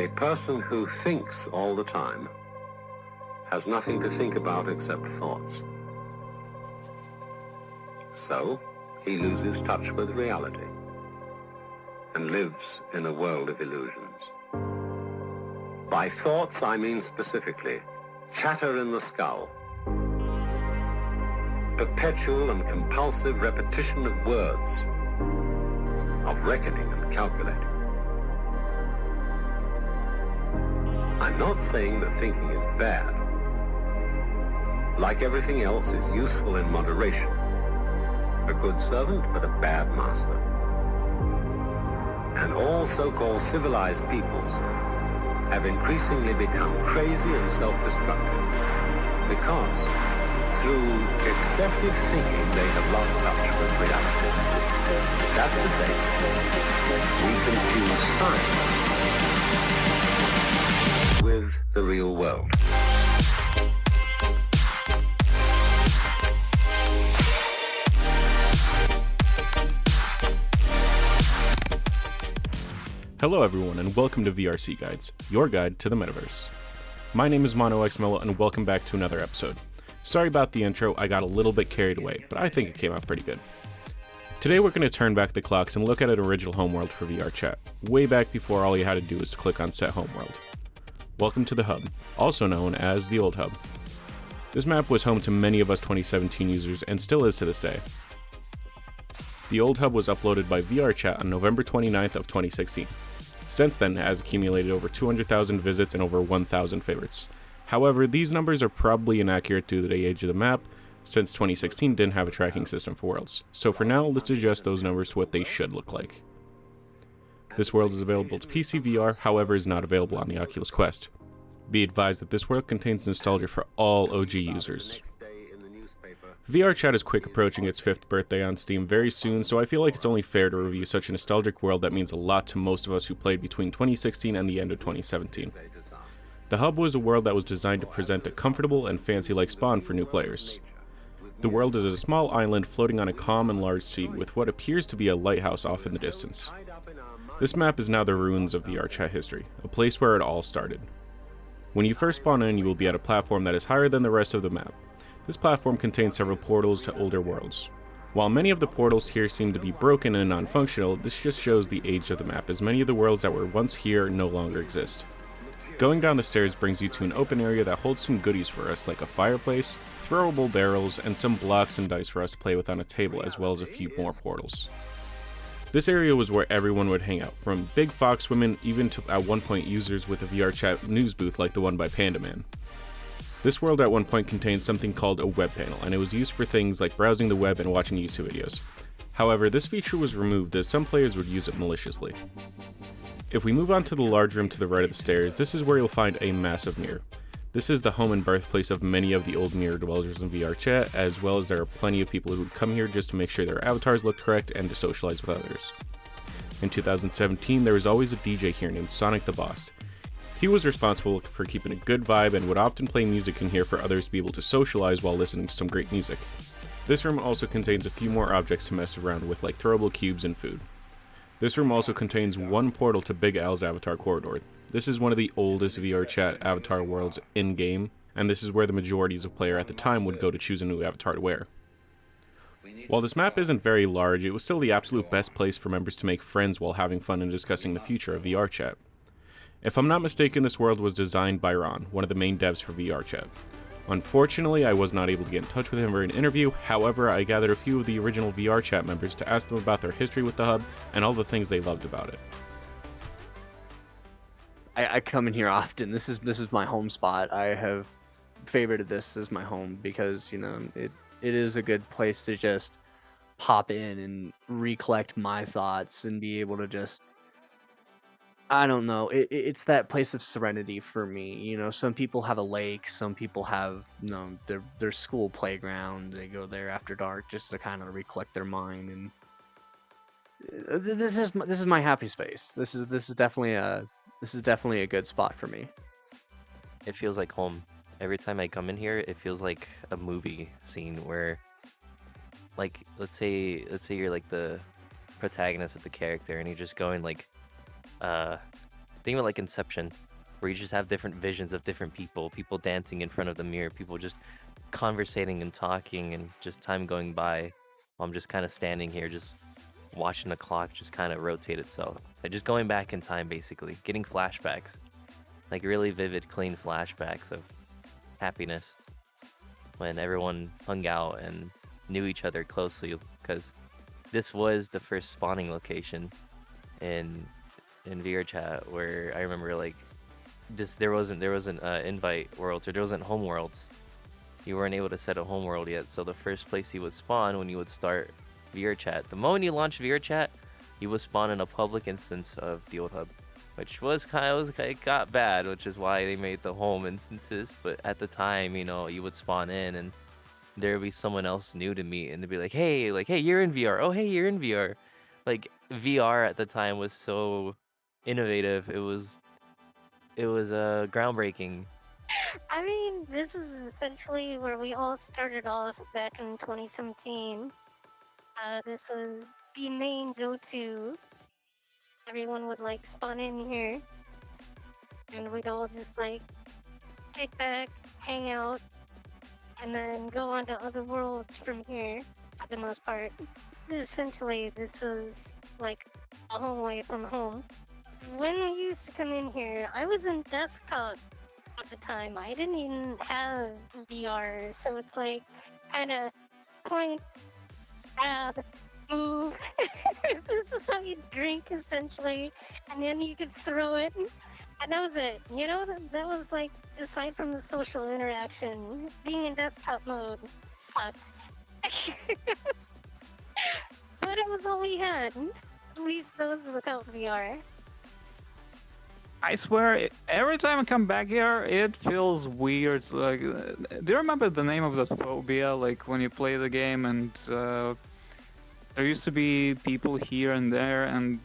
A person who thinks all the time has nothing to think about except thoughts. So, he loses touch with reality and lives in a world of illusions. By thoughts, I mean specifically chatter in the skull, perpetual and compulsive repetition of words, of reckoning and calculating. I'm not saying that thinking is bad. Like everything else, it's useful in moderation. A good servant, but a bad master. And all so-called civilized peoples have increasingly become crazy and self-destructive because through excessive thinking they have lost touch with reality. That's to say, we confuse science with the real world. Hello everyone and welcome to VRCGuides, your guide to the Metaverse. My name is Mono X Mello and welcome back to another episode. Sorry about the intro, I got a little bit carried away, but I think it came out pretty good. Today we're going to turn back the clocks and look at an original Homeworld for VRChat, way back before all you had to do was click on Set Homeworld. Welcome to the Hub, also known as the Old Hub. This map was home to many of us 2017 users and still is to this day. The Old Hub was uploaded by VRChat on November 29th of 2016. Since then, it has accumulated over 200,000 visits and over 1,000 favorites. However, these numbers are probably inaccurate due to the age of the map, since 2016 didn't have a tracking system for worlds. So for now, let's adjust those numbers to what they should look like. This world is available to PC VR, however is not available on the Oculus Quest. Be advised that this world contains nostalgia for all OG users. VRChat is quick approaching its 5th birthday on Steam very soon, so I feel like it's only fair to review such a nostalgic world that means a lot to most of us who played between 2016 and the end of 2017. The Hub was a world that was designed to present a comfortable and fancy-like spawn for new players. The world is a small island floating on a calm and large sea with what appears to be a lighthouse off in the distance. This map is now the ruins of VRChat history, a place where it all started. When you first spawn in, you will be at a platform that is higher than the rest of the map. This platform contains several portals to older worlds. While many of the portals here seem to be broken and non-functional, this just shows the age of the map, as many of the worlds that were once here no longer exist. Going down the stairs brings you to an open area that holds some goodies for us, like a fireplace, throwable barrels, and some blocks and dice for us to play with on a table, as well as a few more portals. This area was where everyone would hang out, from big fox women even to at one point users with a VRChat news booth like the one by Pandaman. This world at one point contained something called a web panel, and it was used for things like browsing the web and watching YouTube videos. However, this feature was removed as some players would use it maliciously. If we move on to the large room to the right of the stairs, this is where you'll find a massive mirror. This is the home and birthplace of many of the old mirror dwellers in VRChat, as well as there are plenty of people who would come here just to make sure their avatars looked correct and to socialize with others. In 2017, there was always a DJ here named Sonictheboss. He was responsible for keeping a good vibe and would often play music in here for others to be able to socialize while listening to some great music. This room also contains a few more objects to mess around with, like throwable cubes and food. This room also contains one portal to Big Al's avatar corridor. This is one of the oldest VRChat avatar worlds in-game, and this is where the majorities of players at the time would go to choose a new avatar to wear. While this map isn't very large, it was still the absolute best place for members to make friends while having fun and discussing the future of VRChat. If I'm not mistaken, this world was designed by Ron, one of the main devs for VRChat. Unfortunately, I was not able to get in touch with him for an interview, however, I gathered a few of the original VRChat members to ask them about their history with the Hub and all the things they loved about it. I come in here often. This is my home spot. I have favorited this as my home because, you know, it is a good place to just pop in and recollect my thoughts and be able to just, I don't know. It's that place of serenity for me. You know, some people have a lake. Some people have, you know, their school playground. They go there after dark just to kind of recollect their mind. And this is my happy space. This is definitely a good spot for me. It feels like home. Every time I come in here, it feels like a movie scene where, like, let's say you're like the protagonist of the character, and you're just going like, think of it like Inception, where you just have different visions of different people dancing in front of the mirror, people just conversating and talking, and just time going by. I'm just kind of standing here, just watching the clock just kind of rotate itself. Like just going back in time, basically. Getting flashbacks. Like really vivid, clean flashbacks of happiness. When everyone hung out and knew each other closely. Because this was the first spawning location in VRChat, where I remember like there wasn't invite worlds, or there wasn't homeworlds. You weren't able to set a homeworld yet, so the first place you would spawn when you would start VRChat, the moment you launched VRChat, you would spawn in a public instance of the old hub, which was it got bad, which is why they made the home instances. But at the time, you know, you would spawn in and there would be someone else new to meet, and they'd be like, hey, you're in VR. Oh, hey, you're in VR. Like VR at the time was so innovative. It was groundbreaking. I mean, this is essentially where we all started off back in 2017. This was the main go-to. Everyone would like spawn in here, and we'd all just like kick back, hang out, and then go on to other worlds from here for the most part. Essentially, this was like a home away from home. When we used to come in here, I was in desktop at the time. I didn't even have VR, so it's like kind of point, grab, move. This is how you drink essentially, and then you could throw it, and that was it. You know, that was like, aside from the social interaction, being in desktop mode sucked. But it was all we had. At least those without VR. I swear, every time I come back here, it feels weird. Like, do you remember the name of that phobia? Like when you play the game, and there used to be people here and there, and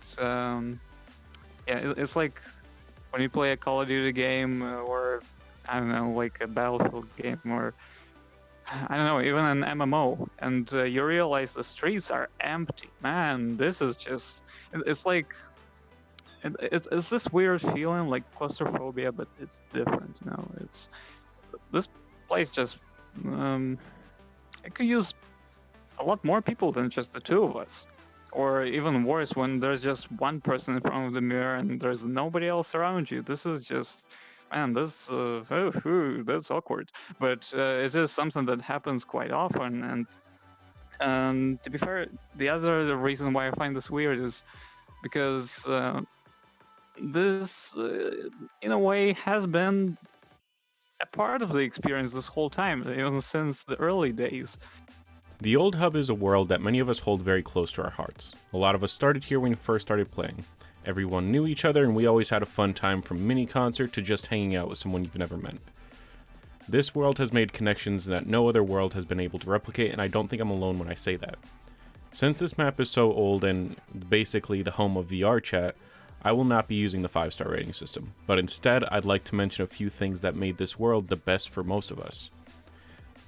yeah, it's like when you play a Call of Duty game, or I don't know, like a Battlefield game, or I don't know, even an MMO, and you realize the streets are empty. Man, this is just, it's like, it's this weird feeling like claustrophobia, but it's different, you know. It's, this place just, it could use a lot more people than just the two of us. Or even worse, when there's just one person in front of the mirror and there's nobody else around you. This is just, man, this, that's awkward. But it is something that happens quite often. And to be fair, the reason why I find this weird is because this, in a way, has been a part of the experience this whole time, even since the early days. The old hub is a world that many of us hold very close to our hearts. A lot of us started here when we first started playing. Everyone knew each other, and we always had a fun time, from mini concert to just hanging out with someone you've never met. This world has made connections that no other world has been able to replicate, and I don't think I'm alone when I say that. Since this map is so old and basically the home of VRChat, I will not be using the 5-star rating system, but instead I'd like to mention a few things that made this world the best for most of us.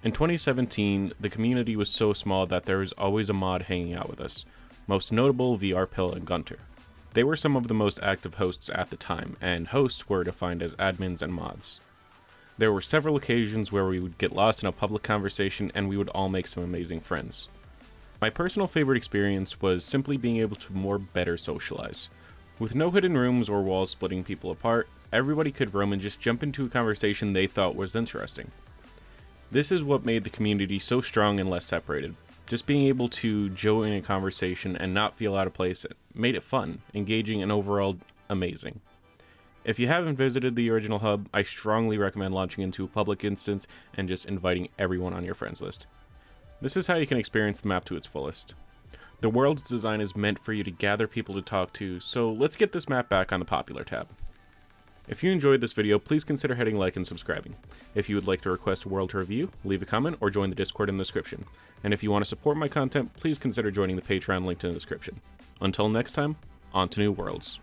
In 2017, the community was so small that there was always a mod hanging out with us, most notable VRPill and Gunter. They were some of the most active hosts at the time, and hosts were defined as admins and mods. There were several occasions where we would get lost in a public conversation and we would all make some amazing friends. My personal favorite experience was simply being able to better socialize. With no hidden rooms or walls splitting people apart, everybody could roam and just jump into a conversation they thought was interesting. This is what made the community so strong and less separated. Just being able to join a conversation and not feel out of place made it fun, engaging, and overall amazing. If you haven't visited the original hub, I strongly recommend launching into a public instance and just inviting everyone on your friends list. This is how you can experience the map to its fullest. The world's design is meant for you to gather people to talk to, so let's get this map back on the popular tab. If you enjoyed this video, please consider hitting like and subscribing. If you would like to request a world to review, leave a comment or join the Discord in the description. And if you want to support my content, please consider joining the Patreon linked in the description. Until next time, on to new worlds.